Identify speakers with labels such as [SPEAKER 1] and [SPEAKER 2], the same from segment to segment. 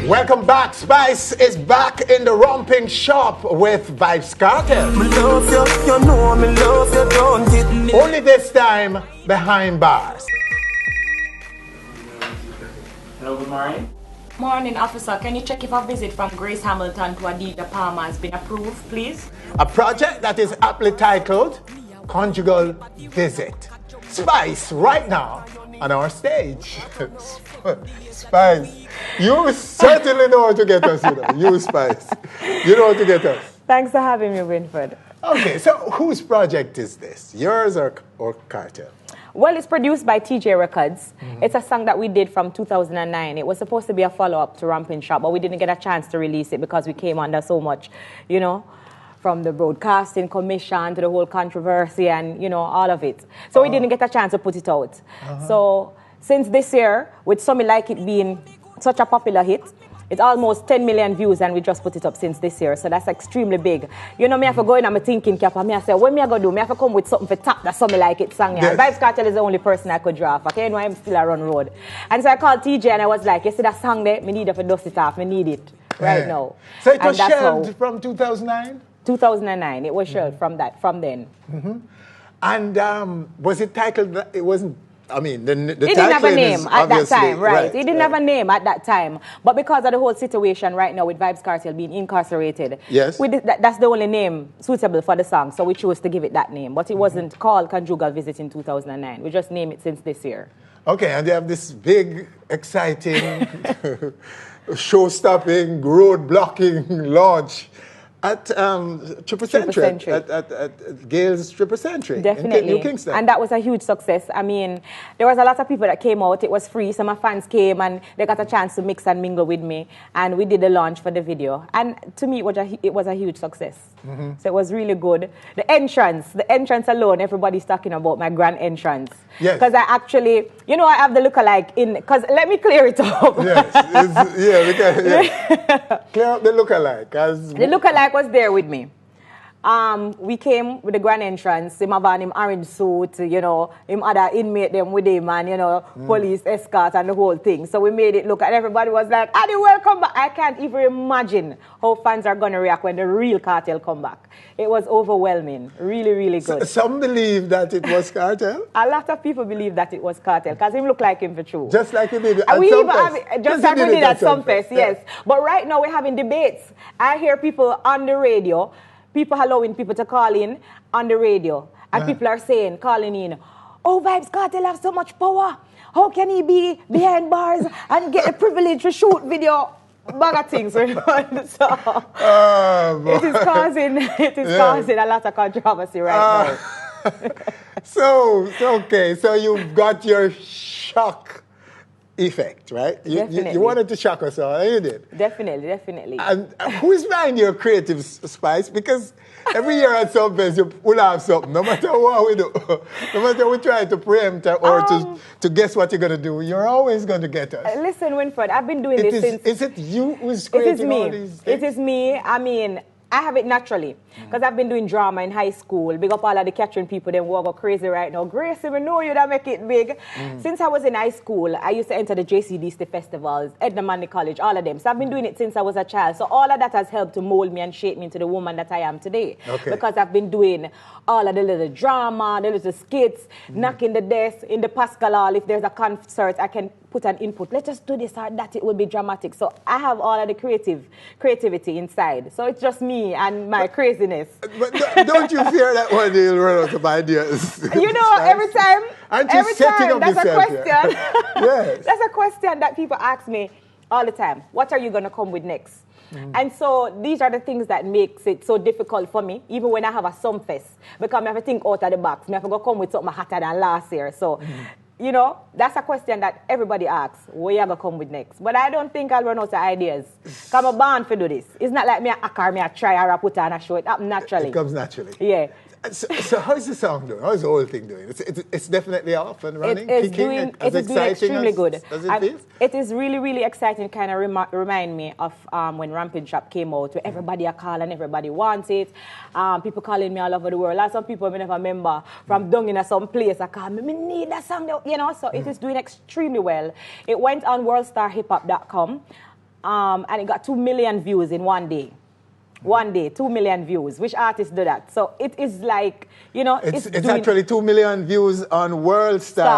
[SPEAKER 1] Welcome back. Spice is back in the romping shop with vybz Kartel. Only this time behind bars.
[SPEAKER 2] Hello, good morning.
[SPEAKER 3] Morning, officer. Can you check if a visit from Grace Hamilton to Adija Palmer has been approved, please?
[SPEAKER 1] A project that is aptly titled Conjugal Visit. Spice right now on our stage. Spice, you certainly know how to get us, you know. You, Spice. You know how to get us.
[SPEAKER 4] Thanks for having me, Winford.
[SPEAKER 1] Okay, so whose project is this? Yours or Kartel?
[SPEAKER 4] Well, it's produced by TJ Records. It's a song that we did from 2009. It was supposed to be a follow-up to Ramping Shop, but we didn't get a chance to release it because we came under so much, you know, from the broadcasting commission to the whole controversy and, you know, all of it. So we didn't get a chance to put it out. So since this year, with Something Like It being such a popular hit, it's almost 10 million views and we just put it up since this year. So that's extremely big. You know, me have to go in and my thinking cap and me I say, what me I go do? Me have to come with something for top that Something Like It song.
[SPEAKER 1] Yes.
[SPEAKER 4] vybz Kartel is the only person I could draw for. Okay, you know, I'm still around road. And so I called TJ and I was like, you see that song there? Me need to dust it off. Me need it right now.
[SPEAKER 1] So it was
[SPEAKER 4] And that's
[SPEAKER 1] shelved
[SPEAKER 4] how-
[SPEAKER 1] from 2009?
[SPEAKER 4] 2009. It was shelved from then.
[SPEAKER 1] And was it titled, it wasn't, I mean, the
[SPEAKER 4] It didn't have a
[SPEAKER 1] titling
[SPEAKER 4] name
[SPEAKER 1] is
[SPEAKER 4] at that
[SPEAKER 1] obviously-
[SPEAKER 4] time, right? It didn't have a name at that time. But because of the whole situation right now with vybz Kartel being incarcerated,
[SPEAKER 1] Yes.
[SPEAKER 4] that's the only name suitable for the song, so we chose to give it that name. But it wasn't called Conjugal Visit in 2009. We just named it since this year.
[SPEAKER 1] Okay, and they have this big, exciting, show-stopping, road-blocking launch at Triple Century, at Gale's Triple Century
[SPEAKER 4] Definitely.
[SPEAKER 1] in New Kingston.
[SPEAKER 4] And that was a huge success. I mean, there was a lot of people that came out. It was free. Some of my fans came and they got a chance to mix and mingle with me. And we did the launch for the video. And to me, it was a huge success. So it was really good. The entrance alone, everybody's talking about my grand entrance.
[SPEAKER 1] Yes.
[SPEAKER 4] Because I actually, you know, I have the lookalike in, because let me clear it up.
[SPEAKER 1] Clear up the lookalike.
[SPEAKER 4] The lookalike was there with me. We came with the grand entrance. Him have on him orange suit, you know, him other inmate them with him and, you know, police escort and the whole thing. So we made it look and everybody was like, Adi, welcome back. I can't even imagine how fans are going to react when the real Kartel come back. It was overwhelming. Really, really good.
[SPEAKER 1] Some believe that it was Kartel.
[SPEAKER 4] A lot of people believe that it was Kartel because him look like him for true.
[SPEAKER 1] Just like you did at
[SPEAKER 4] We even
[SPEAKER 1] Sunfest.
[SPEAKER 4] have, just like we did at Sunfest, yes. But right now we're having debates. I hear people on the radio, people allowing people to call in on the radio. And people are saying, calling in, oh, vybz Kartel have so much power. How can he be behind bars and get the privilege to shoot video? Bag of things. So it is causing a lot of controversy right now.
[SPEAKER 1] So you've got your shock effect, right? You wanted to shock us all, and you did.
[SPEAKER 4] Definitely.
[SPEAKER 1] And who's behind your creative Spice? Because every year at some place, you will have something. No matter what we do, no matter we try to preempt or to guess what you're going to do, you're always going to get us.
[SPEAKER 4] Listen, Winfred, I've been doing this since...
[SPEAKER 1] Is it you who's creating all these things?
[SPEAKER 4] It is me. I mean, I have it naturally because I've been doing drama in high school. Big up all of the catching people, them who go crazy right now. Gracie, we know you that make it big. Since I was in high school, I used to enter the JCDC festivals, Edna Manley College, all of them. So I've been doing it since I was a child. So all of that has helped to mold me and shape me into the woman that I am today.
[SPEAKER 1] Okay.
[SPEAKER 4] Because I've been doing all of the little drama, the little skits, knocking the desk in the Pascal Hall. If there's a concert, I can put an input. Let's just do this or that. It will be dramatic. So I have all of the creativity inside. So it's just me and my craziness.
[SPEAKER 1] But don't you fear that one day you'll run out of ideas?
[SPEAKER 4] You know, every time,
[SPEAKER 1] Aren't you setting up
[SPEAKER 4] that's a
[SPEAKER 1] yourself
[SPEAKER 4] question.
[SPEAKER 1] Yes.
[SPEAKER 4] That's a question that people ask me all the time. What are you going to come with next? And so these are the things that makes it so difficult for me, even when I have a Sunfest, because I have to think out of the box. I have to go come with something hotter than last year. So, you know, that's a question that everybody asks. What you going to come with next? But I don't think I'll run out of ideas. Because I'm born to do this. It's not like me a hacker, me a try or a put on a show. It happens naturally.
[SPEAKER 1] It comes naturally.
[SPEAKER 4] Yeah.
[SPEAKER 1] So how's the song doing? How's the whole thing doing? It's definitely off and running,
[SPEAKER 4] It is
[SPEAKER 1] kicking,
[SPEAKER 4] doing
[SPEAKER 1] as exciting
[SPEAKER 4] extremely
[SPEAKER 1] as,
[SPEAKER 4] good.
[SPEAKER 1] As it is?
[SPEAKER 4] It is really, really exciting. Kind of remind me of when Ramping Shop came out, where everybody are calling, everybody wants it. People calling me all over the world. Like some people I never remember from down in some place. I call me, me need that song, you know. So it is doing extremely well. It went on worldstarhiphop.com. and it got 2 million views in one day. One day, 2 million views. Which artists do that? So it is like, you know,
[SPEAKER 1] it's actually 2 million views on hiphop.com,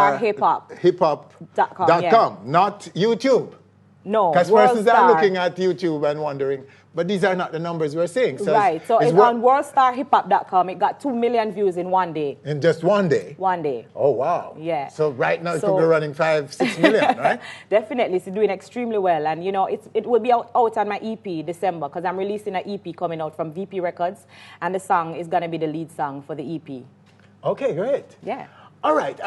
[SPEAKER 4] yeah.
[SPEAKER 1] not YouTube.
[SPEAKER 4] No,
[SPEAKER 1] because persons are looking at YouTube and wondering, but these are not the numbers we're seeing. So
[SPEAKER 4] right, so it's on worldstarhiphop.com. It got 2 million views in one day.
[SPEAKER 1] In just one day?
[SPEAKER 4] One day.
[SPEAKER 1] Oh, wow.
[SPEAKER 4] Yeah.
[SPEAKER 1] So right now it could be running 5-6 million, right?
[SPEAKER 4] Definitely, it's doing extremely well. And, you know, it will be out on my EP December, because I'm releasing an EP coming out from VP Records, and the song is going to be the lead song for the EP.
[SPEAKER 1] Okay, great.
[SPEAKER 4] Yeah.
[SPEAKER 1] All right,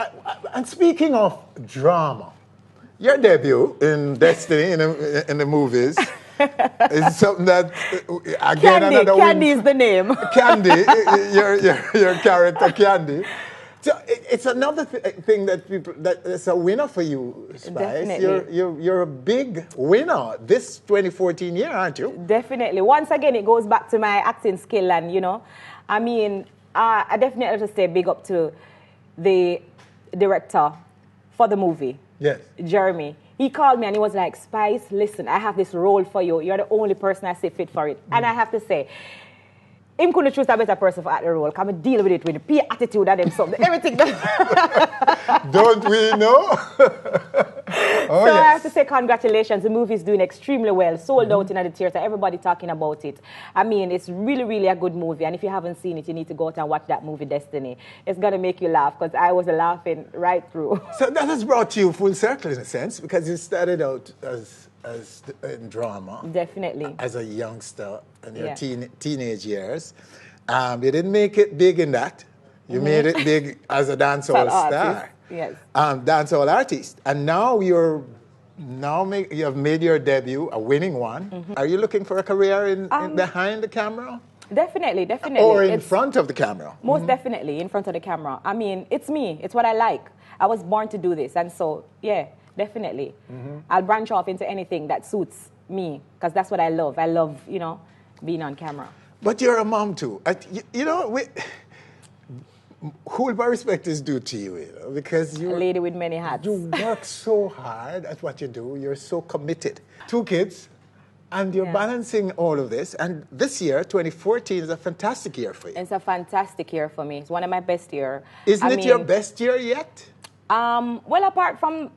[SPEAKER 1] and speaking of drama, your debut in Destiny in the movies is something that, again,
[SPEAKER 4] Candy,
[SPEAKER 1] another
[SPEAKER 4] Candy
[SPEAKER 1] win.
[SPEAKER 4] is the name.
[SPEAKER 1] Candy, your character Candy. So it's another thing that's a winner for you, Spice.
[SPEAKER 4] Definitely.
[SPEAKER 1] You're a big winner this 2014 year, aren't you?
[SPEAKER 4] Definitely. Once again, it goes back to my acting skill, and, you know, I mean, I definitely have to say big up to the director for the movie.
[SPEAKER 1] Yes.
[SPEAKER 4] Jeremy. He called me and he was like, Spice, listen, I have this role for you. You're the only person I see fit for it. And I have to say, him couldn't choose a better person for the role. Come and deal with it with the peer attitude and them something. Everything.
[SPEAKER 1] Don't we know?
[SPEAKER 4] So yes. I have to say congratulations. The movie is doing extremely well. Sold out in the theater. Everybody talking about it. I mean, it's really, really a good movie. And if you haven't seen it, you need to go out and watch that movie, Destiny. It's going to make you laugh, because I was laughing right through.
[SPEAKER 1] So that has brought you full circle in a sense, because you started out as in drama.
[SPEAKER 4] Definitely.
[SPEAKER 1] As a youngster in your teenage years. You didn't make it big in that. You made it big as a dancehall star.
[SPEAKER 4] Yes.
[SPEAKER 1] Dancehall artist. And now you have made your debut, a winning one. Are you looking for a career in behind the camera?
[SPEAKER 4] Definitely.
[SPEAKER 1] Or in front of the camera?
[SPEAKER 4] Most definitely in front of the camera. I mean, it's me. It's what I like. I was born to do this. And so, yeah, definitely. I'll branch off into anything that suits me, because that's what I love. I love, you know, being on camera.
[SPEAKER 1] But you're a mom too. You know, who my respect is due to you, you know, because you're
[SPEAKER 4] a lady with many hats.
[SPEAKER 1] You work so hard at what you do. You're so committed. 2 kids, and you're balancing all of this. And this year, 2014, is a fantastic year for you.
[SPEAKER 4] It's a fantastic year for me. It's one of my best years.
[SPEAKER 1] Isn't it your best year yet?
[SPEAKER 4] Well, apart from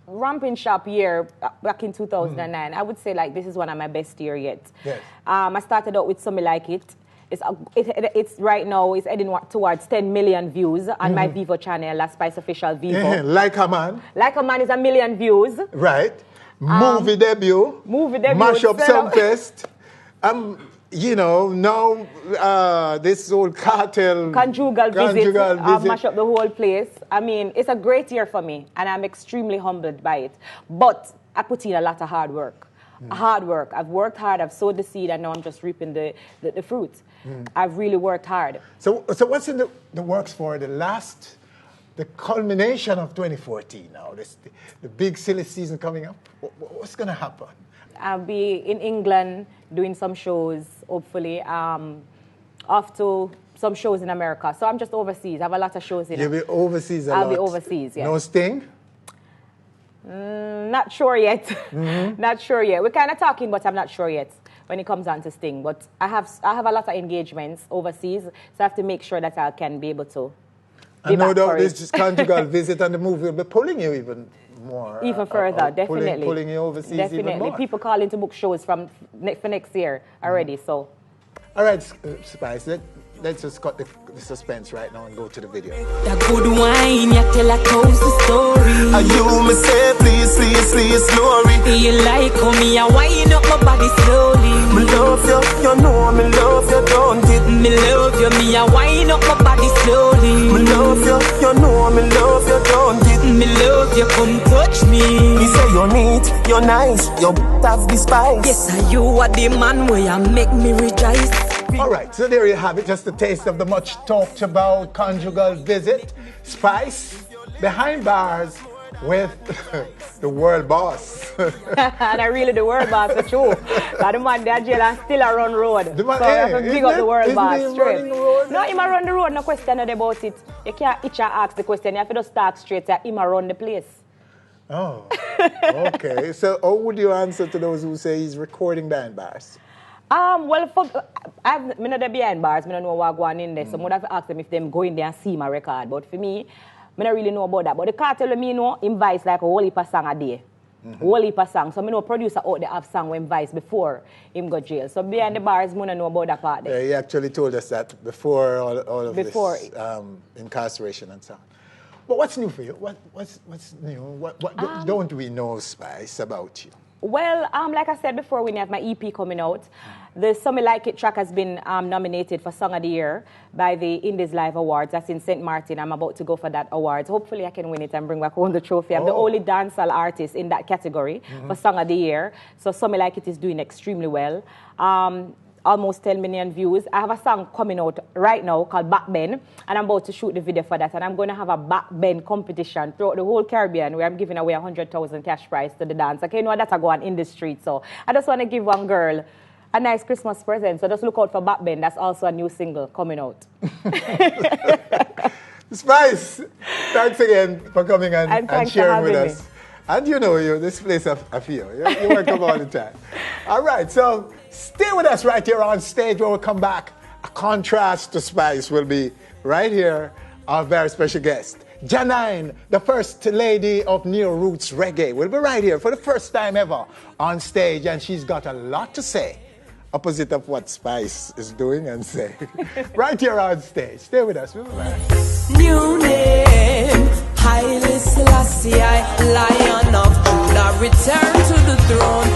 [SPEAKER 4] Ramping Shop year back in 2009, I would say like this is one of my best year yet.
[SPEAKER 1] Yes.
[SPEAKER 4] I started out with Something Like It. It's right now, it's heading towards 10 million views on my Vivo channel, La Spice Official Vivo.
[SPEAKER 1] Like a Man.
[SPEAKER 4] Like a Man is 1 million views.
[SPEAKER 1] Right. Movie debut. Mash Up Sumfest. You know, now this old cartel.
[SPEAKER 4] Conjugal visit. Mash up the whole place. I mean, it's a great year for me, and I'm extremely humbled by it. But I put in a lot of hard work. Hard work. I've worked hard. I've sowed the seed, and now I'm just reaping the fruit. I've really worked hard.
[SPEAKER 1] So what's in the works for the culmination of 2014 now? The big silly season coming up. What's going to happen?
[SPEAKER 4] I'll be in England doing some shows, hopefully. Off to some shows in America. So I'm just overseas. I have a lot of shows in.
[SPEAKER 1] You'll be overseas a lot?
[SPEAKER 4] I'll be overseas, yeah.
[SPEAKER 1] No Sting?
[SPEAKER 4] Not sure yet. Not sure yet. We're kind of talking, but I'm not sure yet when it comes on to Sting. But I have a lot of engagements overseas, so I have to make sure that I can be able to.
[SPEAKER 1] And no doubt this conjugal visit and the movie will be pulling you even more.
[SPEAKER 4] Even further, definitely.
[SPEAKER 1] Pulling you overseas
[SPEAKER 4] definitely.
[SPEAKER 1] Even more.
[SPEAKER 4] People calling to book shows for next year already, so.
[SPEAKER 1] All right, Spice, let's just cut the suspense right now and go to the video.
[SPEAKER 5] That good wine, you tell a cozy story.
[SPEAKER 6] And you me say, please, glory.
[SPEAKER 5] You like how me a wine up my body slowly.
[SPEAKER 6] Me love you, you know me love you, don't it?
[SPEAKER 5] Me love you, me a wine up my body slowly.
[SPEAKER 6] Me love you, you know me love you, don't it?
[SPEAKER 5] Me love you, come touch me.
[SPEAKER 6] Me say you're neat, you're nice, you have the spice.
[SPEAKER 5] Yes, and you are the man where you make me rejoice.
[SPEAKER 1] All right, so there you have it, just a taste of the much talked about conjugal visit. Spice, behind bars with the world boss.
[SPEAKER 4] And I really the world boss for sure. But the man there jail and still a run road.
[SPEAKER 1] The man,
[SPEAKER 4] so I have to big up the world boss straight.
[SPEAKER 1] No,
[SPEAKER 4] him a run the road, no question about it. You can't itch and ask the question, you have to just talk straight, him a run the place.
[SPEAKER 1] Oh. Okay, so how would you answer to those who say he's recording behind bars?
[SPEAKER 4] Well, I'm not there behind bars. I don't know what going in there. So I would have asked them if them go in there and see my record. But for me, I don't really know about that. But the cartel, me know, him Vice like a whole heap of song a day. Whole heap of song. So I know producer out there have song when Vice before him go jail. So behind the bars, I don't know about that part there.
[SPEAKER 1] Yeah, he actually told us that before all of
[SPEAKER 4] Before.
[SPEAKER 1] this incarceration and so on. But what's new for you? What's new? What don't we know, Spice, about you?
[SPEAKER 4] Well, like I said before, when you have my EP coming out, the Some Me Like It track has been nominated for Song of the Year by the Indies Live Awards. That's in St. Martin. I'm about to go for that awards. Hopefully I can win it and bring back home the trophy. I'm the only dancehall artist in that category for Song of the Year. So Some Me Like It is doing extremely well. Almost 10 million views. I have a song coming out right now called Back Bend, and I'm about to shoot the video for that. And I'm going to have a Back Bend competition throughout the whole Caribbean where I'm giving away 100,000 cash prize to the dance. Okay, you know that's going in the street. So I just want to give one girl a nice Christmas present. So just look out for Back Bend. That's also a new single coming out.
[SPEAKER 1] Spice, thanks again for coming and
[SPEAKER 4] thanks
[SPEAKER 1] sharing
[SPEAKER 4] for
[SPEAKER 1] with
[SPEAKER 4] having
[SPEAKER 1] us. And you know, this place I feel. You welcome all the time. All right, so stay with us right here on stage when we come back. A contrast to Spice will be right here, our very special guest. Janine, the first lady of Neo Roots Reggae, will be right here for the first time ever on stage, and she's got a lot to say, opposite of what Spice is doing and saying. Right here on stage. Stay with us. We'll be back.
[SPEAKER 5] New name, Haile Selassie, Lion of Judah, return to the throne.